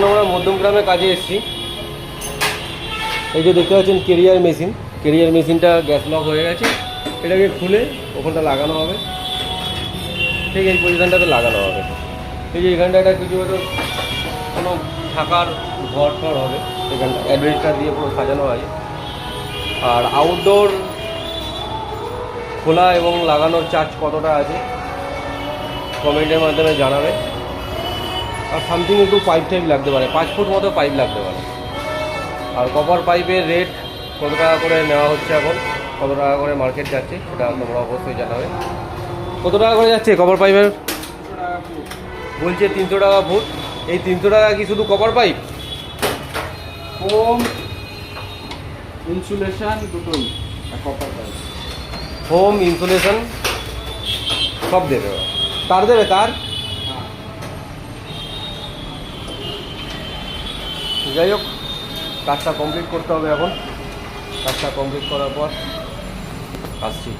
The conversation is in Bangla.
এখন আমরা মধ্যমগ্রামে কাজে এসেছি। এই যে দেখতে পাচ্ছেন কেরিয়ার মেশিন, কেরিয়ার মেশিনটা গ্যাস লক হয়ে গেছে, এটাকে খুলে ওখানটা লাগানো হবে, ঠিক এই পজিশানটাতে লাগানো হবে। এই যে এখানটা একটা কিছু হয়তো কোনো থাকার ঘর টর হবে, এখানটা অ্যাডভেস্টার দিয়ে পুরো সাজানো আছে। আর আউটডোর খোলা এবং লাগানোর চার্জ কতটা আছে কমেন্টের মাধ্যমে জানাবে। আর সামথিং একটু পাইপ টাইপ লাগতে পারে, 5 ফুট মতো পাইপ লাগতে পারে। আর কপার পাইপের রেট কত টাকা করে নেওয়া হচ্ছে, এখন কত টাকা করে মার্কেট যাচ্ছে সেটা তোমরা অবশ্যই জানাবে। কত টাকা করে যাচ্ছে কপার পাইপের? বলছে 300 টাকা ফুট। এই 300 টাকা কি শুধু কপার পাইপ? হোম ইনসুলেশন দুটোই, কপার পাইপ, হোম ইনসুলেশন সব দেবে, তার দেবে তার। যাই হোক, কাজটা কমপ্লিট করতে হবে এখন। কাজটা কমপ্লিট করার পর আসছি।